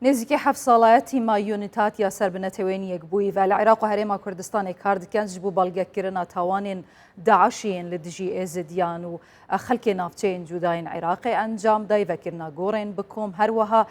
نزیکی 7 ساڵایەتی مایۆنیتات یا سەربنەتەوێنیەک بووی و لە عێراق و هەرێما کوردستانی کار دەکەن ji بۆ بەڵگەکردنا تاوانên داعشیên li dijî êzidiyan û xelkê navçeyên cudayên Iraqê encam day vekirina gorên bi kom her wiha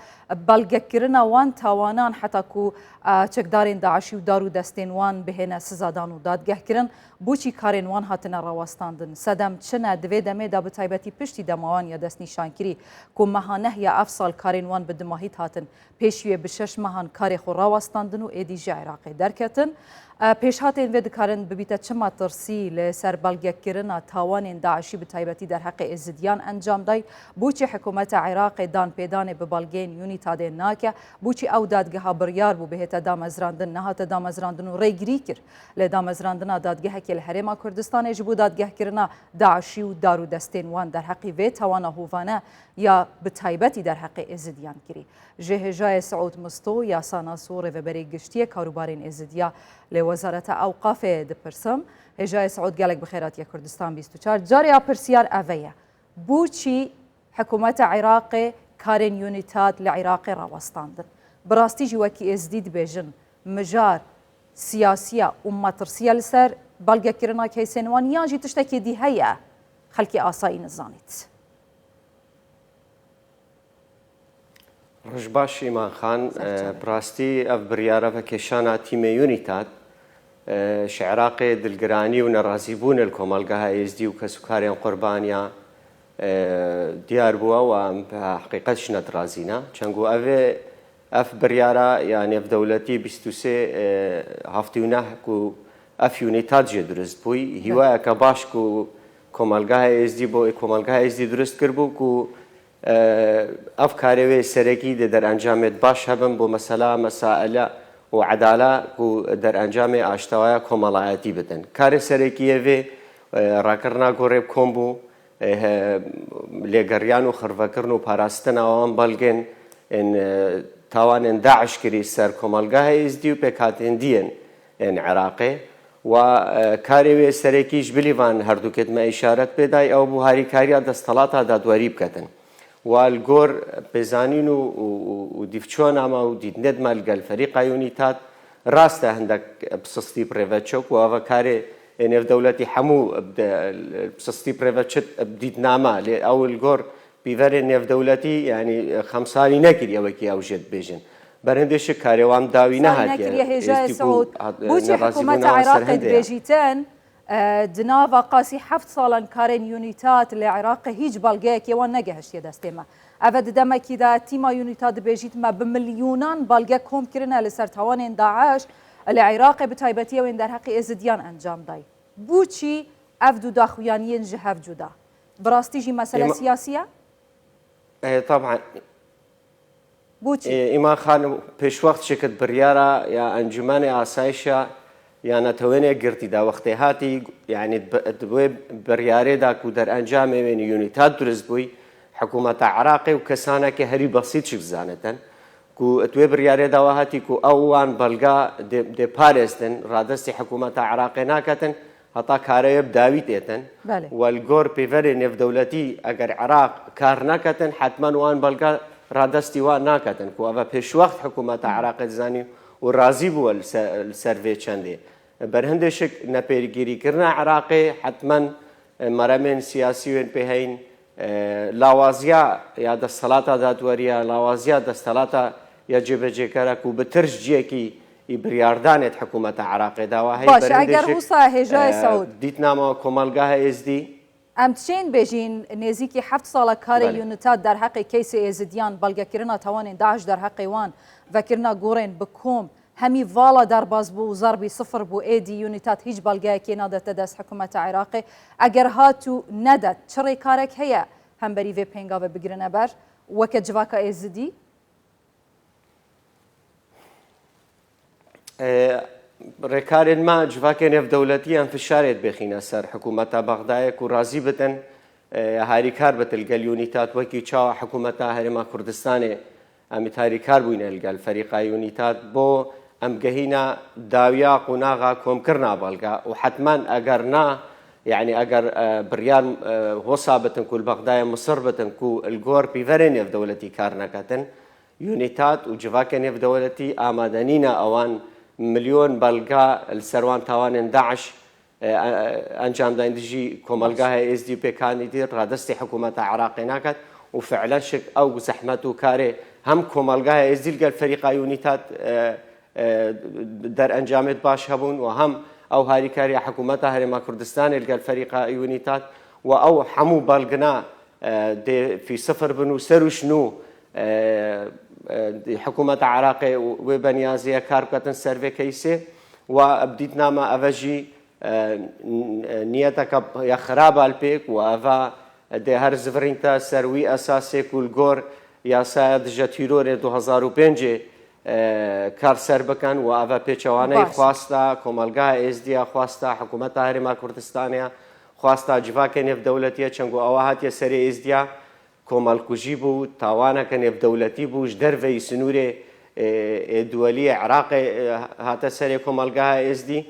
belgekirina wan tawanan heta ku çekdarên Daişî û darû destên wan bihêne sizadan û dadgehkirin بۆچی karên wan hatine rawestandin sedem çi ne divê demê de bi taybetî piştî dema wan ya destnîşankirî ku meha nehiya ev sal karên wan bi dimahît hatin pêşiye bi 6 mehan karê xwe rawestandin û êdî ji Iraqê derketin. پێشهاتên vê dikarin bibîte çima tirsî li ser belgekirina tawanên Daişî bi taybetî derheqê êzidiyan encam day bûçî hikûmeta Iraqê danpêdanê bi belgeyên Unîtadê nake bûçî ew dadgeha biryar bû bihête damezrandin nehate damezrandin û rêgirî kir lê damezrandina dadgehekê li Herêma Kurdistanê ji bo dadgehkirina Daişî û darû destên wan derheqî vê tawana hovane ya bi taybetî derheqê êzidiyan kirî. Ji hêjayê Siûd Mistû yasana Sû rêveberê giştiyê karûbarên êzidiya lê Wezareta Ewqafê dipirsim hêjayê Siûd gelek bi xêratiya Kurdistan 24 cariya pirsiyar ev ye bûçî hikûmeta Iraqê karên Unîtat li Iraqê rawestandin bi rastî jî wekî êzidî dibêjin mijar siyasiya û matirsiya li ser belgekirina keysên wan yan jî tiştekê dî heye xelkê asayî nizanît. ڕژ باش ئیمان خان بڕاستی ئەف بڕیارە بە کێشانە تیمە یونیتات شعراقێ دلگرانی و نەڕازیبوون لە کۆمەلگەهای ئێزدی و کەسوکاریان قوربانیا دیار بووە و حقیقەتش نەترازینە چەنگو ئەوێ ئەف بڕیارە یان ئەف دەوڵەتی 23 هەفتی و نەحک و ئەف یونیتات جێ دروست بووی هیوایە کە باشک و کۆمەلگەهای ئێزدی بۆ کۆمەلگەهای ئێزدی دروست کرد بوو و ئەف کارەوێ سەرەکی دەرئەنجامێت باش هەبن بۆ مەسەلا مەسائلە و عەدالە و دەرئەنجامێ ئاشتەوایە کۆمەڵایەتی بدەن کارێ سەرەکیەوێ ڕاکردنا گۆڕێ کۆم بوو لێگەڕیان و خڕڤەکردن و پاراستنەوەوان بەڵگێن تاوانێن داعش کردی سەر کۆمەلگای ئێزدی و پێکهاتێندیەن عێراقێ و کارێوێ سەرەکیش بلیڤان هەردووکێتمە ئیشارەت پێدای ئەو بوو هاریکاریە دەستەڵاتە دادوەری بکەتن والگۆر بێزانین و دیفچۆن ئەمە و دیدنێتمە لەگەل فەریقا یونیتات ڕاستە هەندێک پسستی پرێڤەچۆک و ئەوە کارێ نێو دەوڵەتی هەموو پسستی پرێڤەچت دیدنامە لێ ئەو گۆر پیڤەرێ نێو دەوڵەتی ینی خەمساری نەکردی ئەوەکی ئەو ژێت بێژن بەرهەندێشە کارێوان داوی نەهاتیە هێژای سەعود بۆچی حکوومەتە عێراقی دبێژیتن دناوە قاسی 7 ساڵان karên Unîtat li Iraqê hiç belgeyekê wan negehiştiye destê me. Ev didemekî de tîma Unîtat dibêjît me bi milyûnan belge kom kirine li ser tawanên Daeş li Iraqê bi taybetiye wên derheqê êzidiyan encam day. Bûçî ev du daxuyaniyên ji hev cuda. Bi rastî jî mesele siyasî ye? طبعا بوچی ئیمان خانم پێشوەخت شکت بڕیارە یا ئەنجومانی ئاسایشە یا نەتەوێنێ گرتیدا وەختێ هاتی یعنی دوێ بڕیارێدا و دەرئەنجامێ وێنی یونیتات دروست بووی حکوومەتە عێراقی و کەسانێکی هەری بەسیط بزانێتن و دوێ بڕیارێداوە هاتی و ئەوان بەڵگا دێپارێستن ڕادستی حکوومەتە عێراقی ناکەتن هەتا کارەیە داوی دێتن وەلگۆر پێڤەرێ نێودەوڵەتی ئەگەر عێراق کار ناکەتن حتمما وان بەڵگا ڕادستی وان ناکەتن و ئەوە پێشوەخت حکوومەتە عێراقی زانی و ڕازی بووە سەرێ چەندێ بەرهەندێشک نەپێگیریکردنا عێراقی حتمما مەرەمێن سیاسی وێن پێ هەین لاوازیا یا دەستەڵاتە دادوەریە لاوازیا دەستەڵاتە یا جێبەجێکەرە و بەترش جیەکی بریاردانێت حکوومەتە عێراقی داوا هەیە ئەگەر وسا هێژای سەعود دیتنامەوە کۆمەلگای ئێزدی ئەم چێن بێژین نێزیکی 7 ساڵە کاری یونیتات دەرهەقی کەیسی ئێزیدیان بەڵگەکردنا تاوانێن داعش دەرهەقی وان vekirina gorên bi kom hemî vala derbas bû û zarbî sifir bû êdî Unîtat hiç belgeyekê nadete dest hikûmeta Iraqê eger hat û nedet çi rêkarek heye hemberî vê pênga ve bigirine ber weke civaka êzidî ڕێکارێن ما جوواکە نێودەوڵەتیان فشارێت بخینە سەر حکوومەتە بەغدایەک و ڕازی بدەن هاریکار بتل گەل یونیتات وەکی چاوە حکوومەتە هەرێما کوردستانێ ئەمی تاریکار بووینە لەگەل فەریقا یونیتات بۆ ئەم گەهینە داویا قوناغا کۆمکردنا بەڵگا و حتمما ئەگەر نا یعنی ئەگەر بڕیار هۆسا بتن و بەغدایە مسر بتن و الگۆر پیڤەرێ نێودەوڵەتی کار نەکەتن یونیتات و جڤاکە نێودەوڵەتی ئامادەنینە ئەوان ملیۆن بەڵگا سەروان تاوانên داعش ئەنجامداین دژی کۆمەلگای ئێزدی و پێکانی دی ڕادستی حکوومەتە عراقی ناکات و فعلا شک ئەو زەحمەت و کارێ هەم کۆمەلگای ئێزدی لەگەڵ فەریقا یونیتات دەرئەنجامێت باش هەبوون و هەم ئەو هاریکاریە حکوومەتە هەرێما کوردستانی لەگەڵ فەریقا یونیتات و ئەو هەموو بەڵگنا في صفر بن و سەر و شنو حکوومەتە عراقی وێ بەنیازیە کار بکەن سەرڤێکەی سێ و بدیت نامە ئەڤەژی نیەتەکە یا خراپە پێک و ئەڤە دێ هەر زڤڕینتە سەروی ئەساسێک و گۆر یاسایە دژە تیرۆرێ 2005 کار سەر بکەن و ئەڤە پێچەوانەی خواستە کۆمەلگای ئێزدیە خواستە حکوومەتە هەرێما کوردستانیە خواستە جڤاکە نێودەوڵەتیە چەنگۆ ئەوە هاتیە سەرێ ئێزدیا کۆمەڵکوژی بوو تاوانەکە نێودەوڵەتی بووش دەرڤەی سنوورێ دووەلیە عراقی هاتە سەرێ کۆمەلگای ئێزدی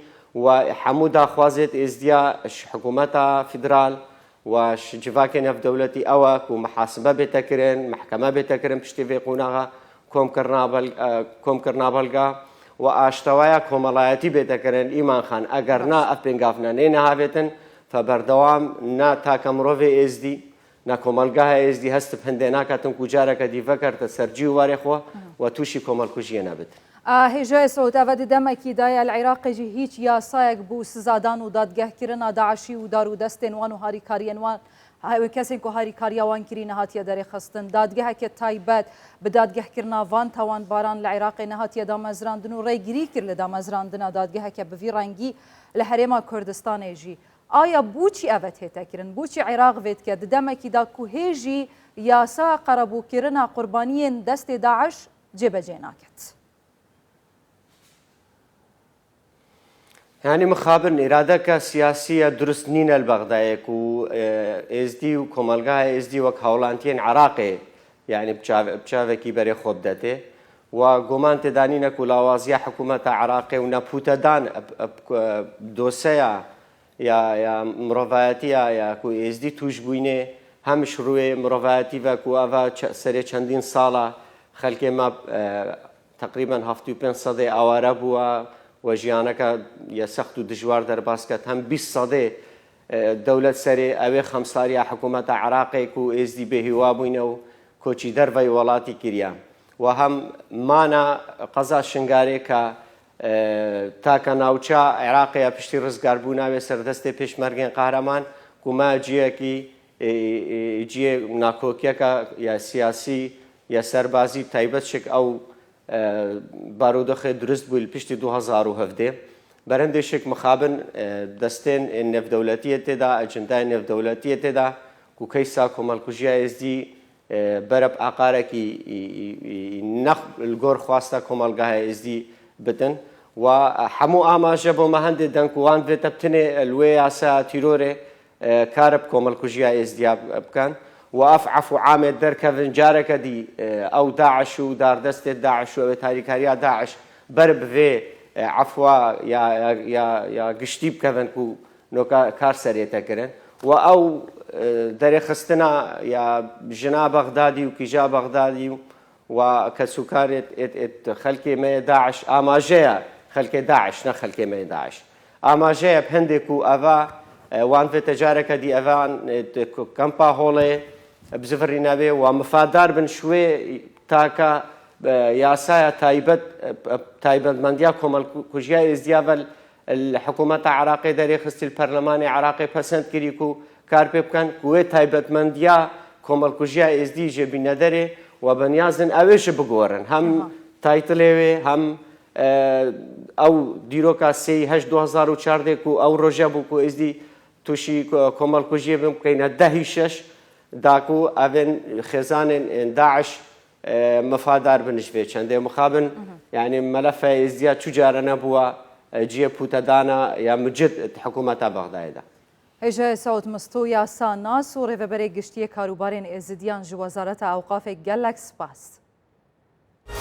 و هەموو داخوازێت ئێزدیا حکوومەتە فیدرال و جڤاکە نێودەوڵەتی ئەوە و محاسبە بێتەکردن محکەمە بێتەکردن پشتی vê قوناغا کۆمکردنا بەڵگا و ئاشتەوایە کۆمەڵایەتی بێتەکردن ئیمان خان ئەگەر نا ئەف پێنگافنانەی نەهابێتن فبەردەوام نا تاکە مرۆڤێ ئێزدی نا کۆمەلگای ئێزدی هەستب هەندێ ناکاتن و جارەکە دیڤەکەرتە سەرجی و وارێخۆ و تووشی کۆمەڵکوژیە نەبێت. هێژای سەعودەڤە دەمەکیدایە لە عێراقیجی هیچ یاسایەک بوو سزادان و دادگەهکردنا داعشی و دار و دەستێن وان و هاریکاریان وان کەسێک و هاریکاریە وانکردی نەهاتیە دەرێخستن دادگەهێکە تایبەت بە دادگەهکردنا وان تاوانباران لە عێراقی نەهاتیە دامەزراندن و ڕێگیری کرد لە دامەزراندنە دادگەهێکە بڤی ڕەنگی لە هەرێما کوردستانێژی ئایا بوچی ئەڤەت هێتەکردن بوچی عێراق vêt کە دەمەکیدا کو هێژی یاسا قەرەبووکردنا قوربانیên دەستێ داعش جێبەجێ ناکات. يعني مخابن إرادة سياسية درست نينا البغدايك و إزدي وكمالجا إزدي وكهولانتين عراقي يعني بشافكي بري خبدته وقومان تدانينا كلاوازيا حكومة عراقي ونبوتا دان دوسيا يا مروفاتيا يا كو إزدي توجبوينه هم شروع مروفاتي وكو أفا سري چندين سالة خلقي ما تقريبا هفتو بين صدي أواربوا وجیانەکە یا سەخت و دژوار دەرباس کات هەم 20 سەدێ دەولەت سەرێ ئەوێ خەمساریە حکوومەتە عراقێک و ئێزدی بێهیوا بووینە و کۆچی دەرڤەی وڵاتی کردیان و هەم مانە قەزا شنگارێکە تاکە ناوچە عێراقیە پشتی ڕزگاربوو ناوێ سەردەستێ پێشمەرگێن قارەمان کوما جیەکی جیێ ناکۆکیەکە یا سیاسی یا سەربازی تایبەت شک ئەو بارودۆخێ دروست بووی پشتی 2017 بەرەندێشێک مخابن دەستێن نێودەوڵەتیە تێدا ئەجندای نێودەوڵەتیە تێدا و کەیسا کۆمەڵکوژیە ئێزدی بەرەب ئاقارێکی نەخ گۆر خواستە کۆمەلگای ئێزدی بدن و هەموو ئاماژە بۆمە هەندێک دەنگوان بێتە بتنێ لوێ یاسا تیرۆرێ کارە کۆمەڵکوژیە ئێزدیا بکەن وأف عفو عامد دركفن جارك دي أو داعش ودار داعش وتاريخاريا داعش برب في عفوا يا قشتيب كفن كو نو كارسرية تكرن وأو دري خستنا يا جنا بغدادي وكيجا بغدادي وكسكارة خلكي ما داعش أماجيا خلكي داعش نخلكي ما داعش أماجيا بهندكو أفا وان في تجارك دي أفان كمبا هولي بزفري نبي ومفادار بن شوي تاكا ياسايا تايبت مندياكم الكوجيا ازديافل الحكومة العراقية داري خستي البرلمان العراقي بسند كريكو كاربي بكان كوي تايبت منديا كوم الكوجيا ازدي جبي ندري وبنيازن اويش بقورن هم تايتلوي هم او ديروكا سي هش 2014 كو او روجابو كو ازدي توشي كوم الكوجيا بمكينة دهيشش داكو أبن خزان داعش مفادار بنشفي چنده مخابن يعني ملفه ازدياد تجارة نبوة جيه بوتدانا يا مجد حكومة بغداد دا هجا سعود مستويا ساناس و ريفبري گشتيه كاروبارين ازديان جو وزارة اوقاف گلک سپاس